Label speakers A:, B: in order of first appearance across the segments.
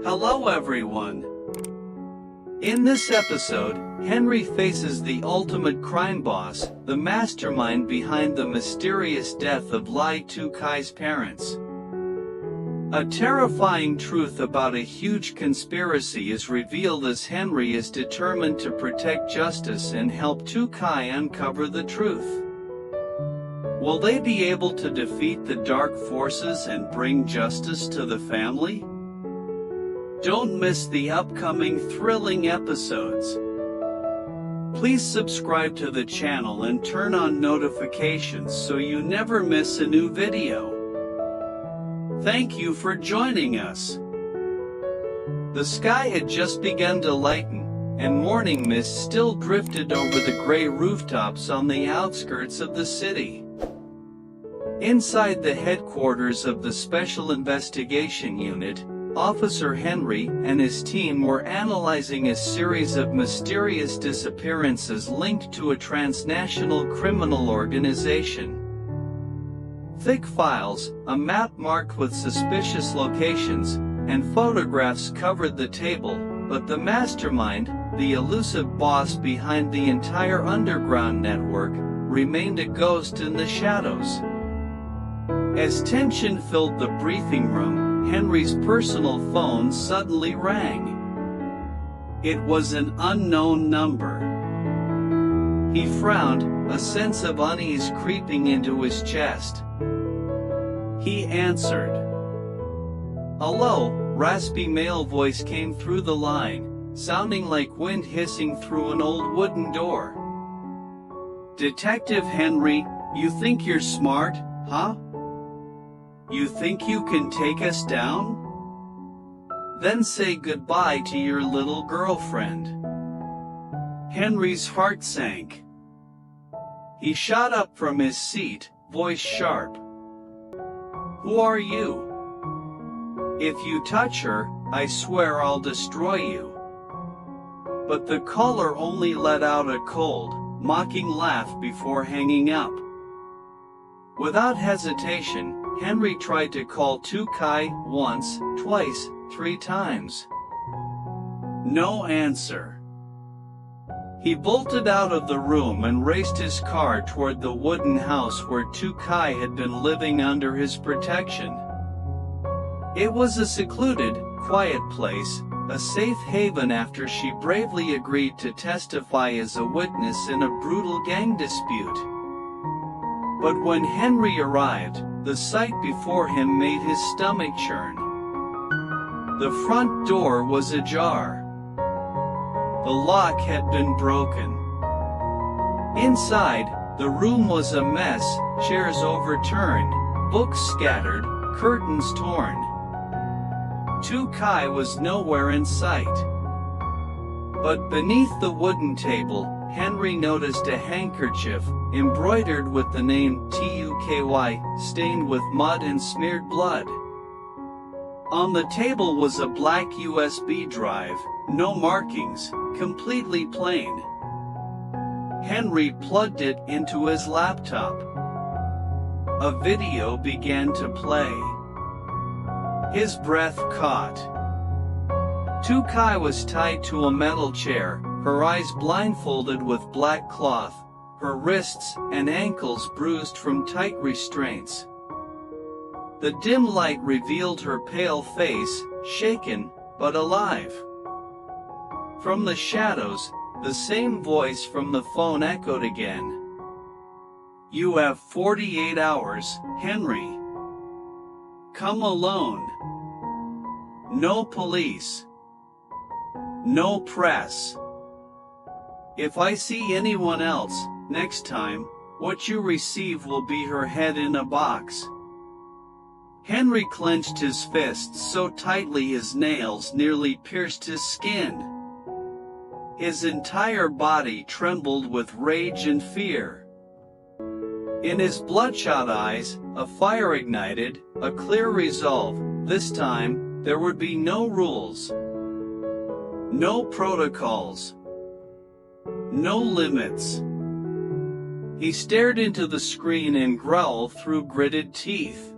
A: Hello everyone. In this episode, Henry faces the ultimate crime boss, the mastermind behind the mysterious death of Lytuky's parents. A terrifying truth about a huge conspiracy is revealed as Henry is determined to protect justice and help Lytuky uncover the truth. Will they be able to defeat the dark forces and bring justice to the family? Don't miss the upcoming thrilling episodes. Please subscribe to the channel and turn on notifications so you never miss a new video. Thank you for joining us. The sky had just begun to lighten, and morning mist still drifted over the gray rooftops on the outskirts of the city. Inside the headquarters of the Special Investigation Unit, Officer Henry and his team were analyzing a series of mysterious disappearances linked to a transnational criminal organization. Thick files, a map marked with suspicious locations, and photographs covered the table, but the mastermind, the elusive boss behind the entire underground network, remained a ghost in the shadows. As tension filled the briefing room, Henry's personal phone suddenly rang. It was an unknown number. He frowned, a sense of unease creeping into his chest. He answered. "Hello," raspy male voice came through the line, sounding like wind hissing through an old wooden door. "Detective Henry, you think you're smart, huh? You think you can take us down? Then say goodbye to your little girlfriend." Henry's heart sank. He shot up from his seat, voice sharp. "Who are you? If you touch her, I swear I'll destroy you." But the caller only let out a cold, mocking laugh before hanging up. Without hesitation, Henry tried to call Lytuky once, twice, 3 times. No answer. He bolted out of the room and raced his car toward the wooden house where Lytuky had been living under his protection. It was a secluded, quiet place, a safe haven after she bravely agreed to testify as a witness in a brutal gang dispute. But when Henry arrived, the sight before him made his stomach churn. The front door was ajar. The lock had been broken. Inside, the room was a mess, chairs overturned, books scattered, curtains torn. Lytuky was nowhere in sight. But beneath the wooden table, Henry noticed a handkerchief, embroidered with the name Lytuky, stained with mud and smeared blood. On the table was a black USB drive, no markings, completely plain. Henry plugged it into his laptop. A video began to play. His breath caught. Lytuky was tied to a metal chair, her eyes blindfolded with black cloth, her wrists and ankles bruised from tight restraints. The dim light revealed her pale face, shaken, but alive. From the shadows, the same voice from the phone echoed again. "You have 48 hours, Henry. Come alone. No police. No press. If I see anyone else, next time, what you receive will be her head in a box." Henry clenched his fists so tightly his nails nearly pierced his skin. His entire body trembled with rage and fear. In his bloodshot eyes, a fire ignited, a clear resolve. This time, there would be no rules. No protocols. No limits. He stared into the screen and growled through gritted teeth.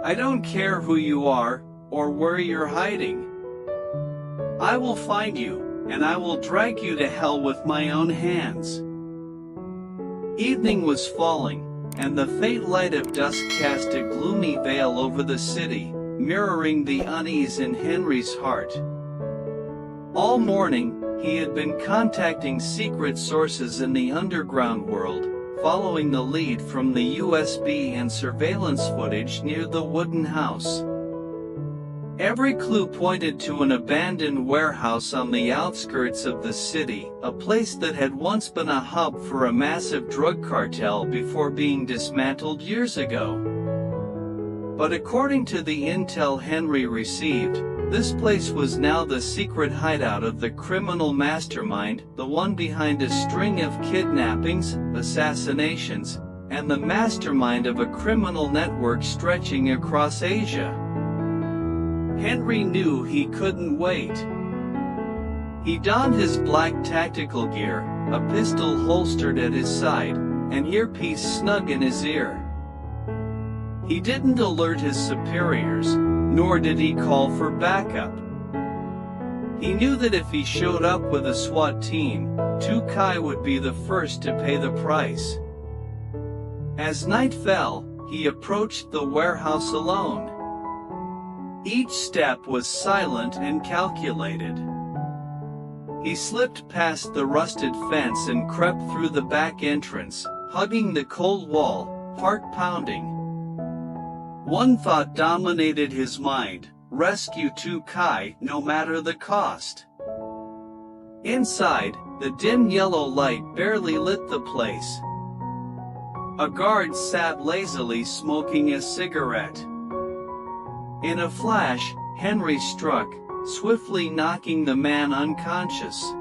A: "I don't care who you are, or where you're hiding. I will find you, and I will drag you to hell with my own hands." Evening was falling, and the faint light of dusk cast a gloomy veil over the city, mirroring the unease in Henry's heart. All morning, he had been contacting secret sources in the underground world, following the lead from the USB and surveillance footage near the wooden house. Every clue pointed to an abandoned warehouse on the outskirts of the city, a place that had once been a hub for a massive drug cartel before being dismantled years ago. But according to the intel Henry received, this place was now the secret hideout of the criminal mastermind, the one behind a string of kidnappings, assassinations, and the mastermind of a criminal network stretching across Asia. Henry knew he couldn't wait. He donned his black tactical gear, a pistol holstered at his side, an earpiece snug in his ear. He didn't alert his superiors, nor did he call for backup. He knew that if he showed up with a SWAT team, Lytuky would be the first to pay the price. As night fell, he approached the warehouse alone. Each step was silent and calculated. He slipped past the rusted fence and crept through the back entrance, hugging the cold wall, heart pounding. One thought dominated his mind: rescue Lytuky, no matter the cost. Inside, the dim yellow light barely lit the place. A guard sat lazily smoking a cigarette. In a flash, Henry struck, swiftly knocking the man unconscious.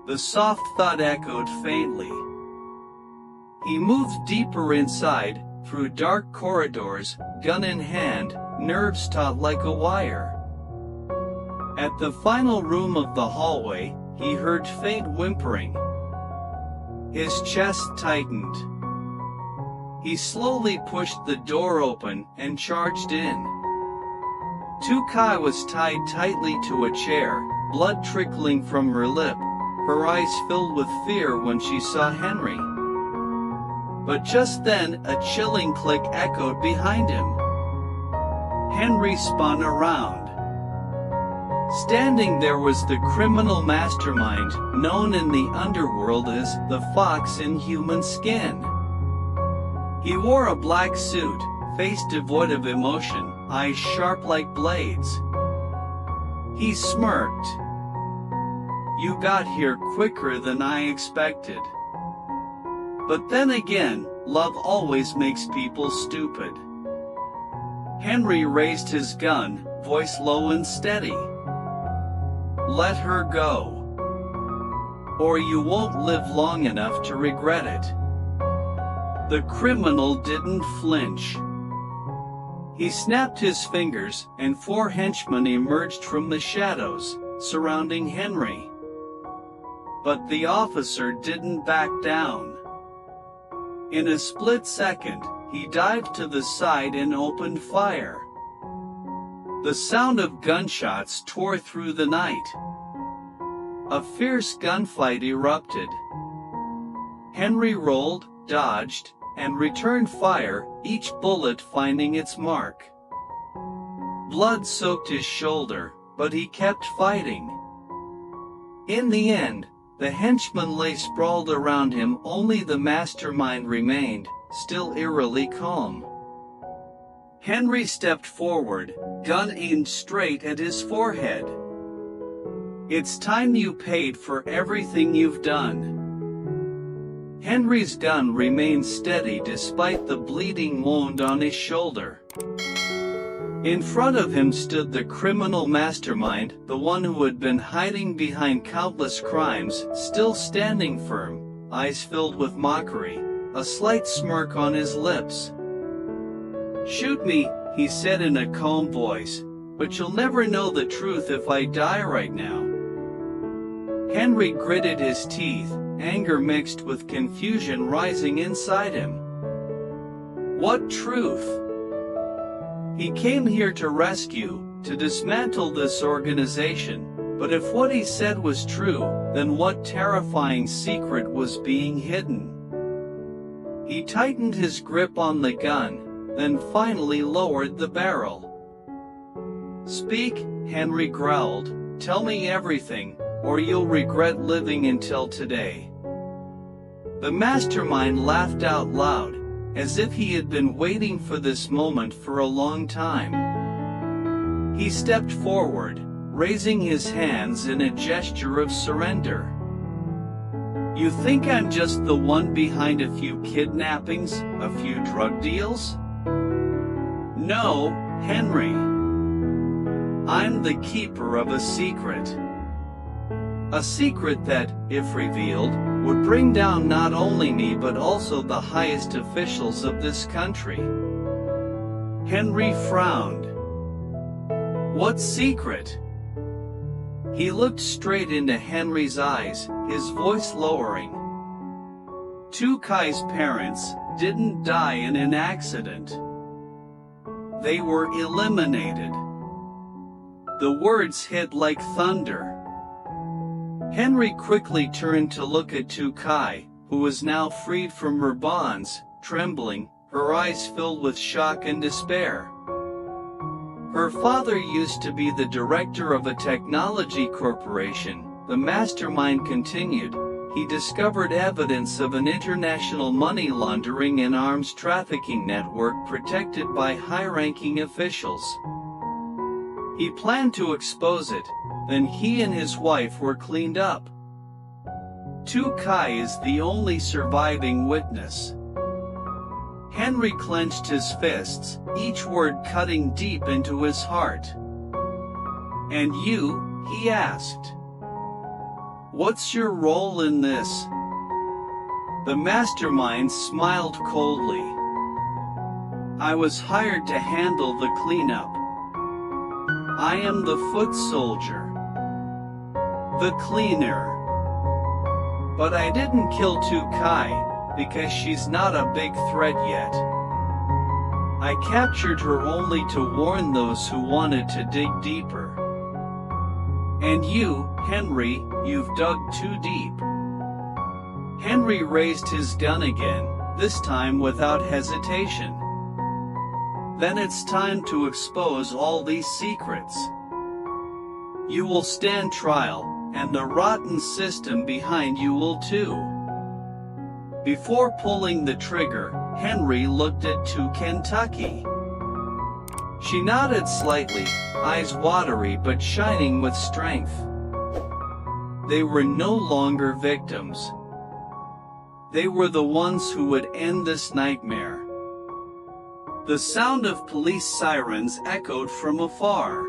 A: The soft thud echoed faintly. He moved deeper inside, through dark corridors, gun in hand, nerves taut like a wire. At the final room of the hallway, he heard faint whimpering. His chest tightened. He slowly pushed the door open and charged in. Lytuky was tied tightly to a chair, blood trickling from her lip, her eyes filled with fear when she saw Henry. But just then, a chilling click echoed behind him. Henry spun around. Standing there was the criminal mastermind, known in the underworld as the Fox in Human Skin. He wore a black suit, face devoid of emotion, eyes sharp like blades. He smirked. "You got here quicker than I expected. But then again, love always makes people stupid." Henry raised his gun, voice low and steady. "Let her go. Or you won't live long enough to regret it." The criminal didn't flinch. He snapped his fingers, and 4 henchmen emerged from the shadows, surrounding Henry. But the officer didn't back down. In a split second, he dived to the side and opened fire. The sound of gunshots tore through the night. A fierce gunfight erupted. Henry rolled, dodged, and returned fire, each bullet finding its mark. Blood soaked his shoulder, but he kept fighting. In the end, the henchmen lay sprawled around him, only the mastermind remained, still eerily calm. Henry stepped forward, gun aimed straight at his forehead. "It's time you paid for everything you've done." Henry's gun remained steady despite the bleeding wound on his shoulder. In front of him stood the criminal mastermind, the one who had been hiding behind countless crimes, still standing firm, eyes filled with mockery, a slight smirk on his lips. "Shoot me," he said in a calm voice, "but you'll never know the truth if I die right now." Henry gritted his teeth, anger mixed with confusion rising inside him. What truth? He came here to rescue, to dismantle this organization, but if what he said was true, then what terrifying secret was being hidden? He tightened his grip on the gun, then finally lowered the barrel. "Speak," Henry growled, "tell me everything, or you'll regret living until today." The mastermind laughed out loud, as if he had been waiting for this moment for a long time. He stepped forward, raising his hands in a gesture of surrender. "You think I'm just the one behind a few kidnappings, a few drug deals? No, Henry. I'm the keeper of a secret. A secret that, if revealed, would bring down not only me but also the highest officials of this country." Henry frowned. "What secret?" He looked straight into Henry's eyes, his voice lowering. "Lytukai's parents didn't die in an accident. They were eliminated." The words hit like thunder. Henry quickly turned to look at Lytuky, who was now freed from her bonds, trembling, her eyes filled with shock and despair. Her father used to be the director of a technology corporation, the mastermind continued. He discovered evidence of an international money laundering and arms trafficking network protected by high-ranking officials. He planned to expose it, then he and his wife were cleaned up. Lytuky is the only surviving witness. Henry clenched his fists, each word cutting deep into his heart. "And you?" he asked. "What's your role in this?" The mastermind smiled coldly. "I was hired to handle the cleanup. I am the foot soldier. The cleaner. But I didn't kill Lytuky, because she's not a big threat yet. I captured her only to warn those who wanted to dig deeper. And you, Henry, you've dug too deep." Henry raised his gun again, this time without hesitation. "Then it's time to expose all these secrets. You will stand trial, and the rotten system behind you will too." Before pulling the trigger, Henry looked at Lytuky. She nodded slightly, eyes watery but shining with strength. They were no longer victims. They were the ones who would end this nightmare. The sound of police sirens echoed from afar.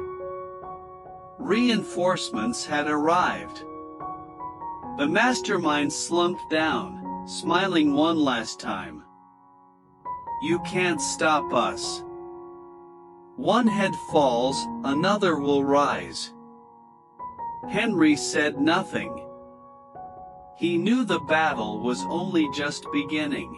A: Reinforcements had arrived. The mastermind slumped down, smiling one last time. "You can't stop us. One head falls, another will rise." Henry said nothing. He knew the battle was only just beginning.